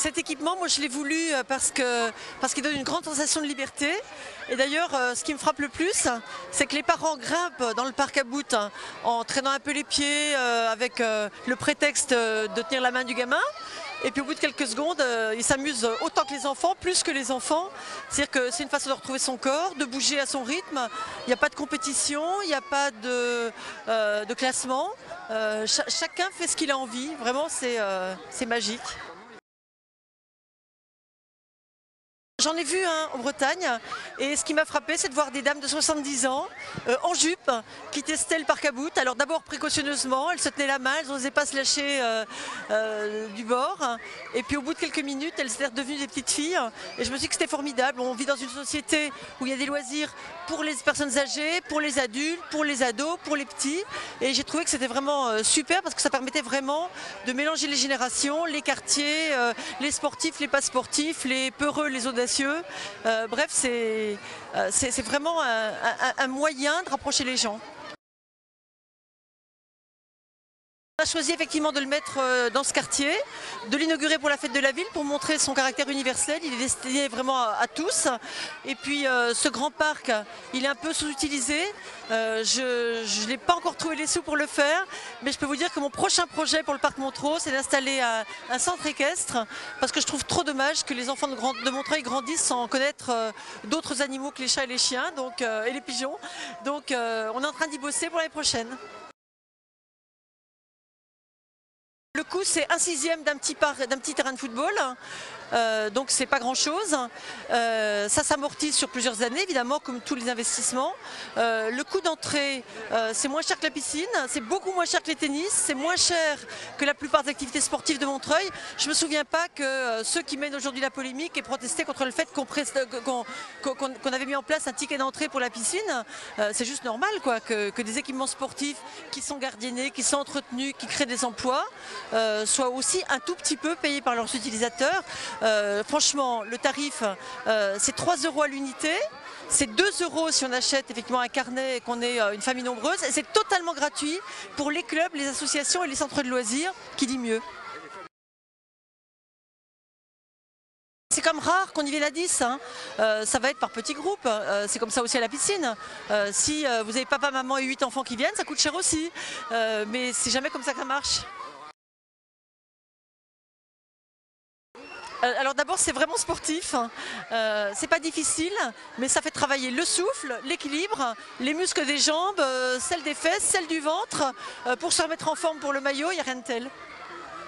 Cet équipement, moi je l'ai voulu parce qu'il donne une grande sensation de liberté. Et d'ailleurs, ce qui me frappe le plus, c'est que les parents grimpent dans le parc à bout en traînant un peu les pieds avec le prétexte de tenir la main du gamin. Et puis au bout de quelques secondes, ils s'amusent autant que les enfants, plus que les enfants. C'est-à-dire que c'est une façon de retrouver son corps, de bouger à son rythme. Il n'y a pas de compétition, il n'y a pas de classement. Chacun fait ce qu'il a envie. Vraiment, c'est magique. J'en ai vu un en Bretagne et ce qui m'a frappé, c'est de voir des dames de 70 ans en jupe qui testaient le parc à bout. Alors d'abord précautionneusement, elles se tenaient la main, elles n'osaient pas se lâcher du bord. Et puis au bout de quelques minutes, elles étaient devenues des petites filles. Et je me suis dit que c'était formidable. On vit dans une société où il y a des loisirs pour les personnes âgées, pour les adultes, pour les ados, pour les petits. Et j'ai trouvé que c'était vraiment super parce que ça permettait vraiment de mélanger les générations, les quartiers, les sportifs, les pas sportifs, les peureux, les audacieux. Bref, c'est vraiment un moyen de rapprocher les gens. On a choisi effectivement de le mettre dans ce quartier, de l'inaugurer pour la fête de la ville pour montrer son caractère universel. Il est destiné vraiment à tous. Et puis ce grand parc, il est un peu sous-utilisé. Je n'ai pas encore trouvé les sous pour le faire, mais je peux vous dire que mon prochain projet pour le parc Montreux, c'est d'installer un centre équestre, parce que je trouve trop dommage que les enfants de Montreuil grandissent sans connaître d'autres animaux que les chats et les chiens et les pigeons. Donc on est en train d'y bosser pour l'année prochaine. Le coût, c'est 1/6 d'un petit terrain de football, donc c'est pas grand chose. Ça s'amortit sur plusieurs années, évidemment, comme tous les investissements. Le coût d'entrée, c'est moins cher que la piscine, c'est beaucoup moins cher que les tennis, c'est moins cher que la plupart des activités sportives de Montreuil. Je me souviens pas que ceux qui mènent aujourd'hui la polémique aient protesté contre le fait qu'on avait mis en place un ticket d'entrée pour la piscine. C'est juste normal, quoi, que des équipements sportifs qui sont gardiennés, qui sont entretenus, qui créent des emplois, soient aussi un tout petit peu payés par leurs utilisateurs. Franchement, le tarif, c'est 3 € à l'unité. C'est 2 € si on achète effectivement un carnet et qu'on est une famille nombreuse. Et c'est totalement gratuit pour les clubs, les associations et les centres de loisirs, qui dit mieux. C'est comme rare qu'on y vienne à 10, hein. Ça va être par petits groupes, c'est comme ça aussi à la piscine. Si vous avez papa, maman et 8 enfants qui viennent, ça coûte cher aussi. Mais c'est jamais comme ça que ça marche. Alors d'abord, c'est vraiment sportif, c'est pas difficile, mais ça fait travailler le souffle, l'équilibre, les muscles des jambes, celles des fesses, celles du ventre. Pour se remettre en forme pour le maillot, il n'y a rien de tel.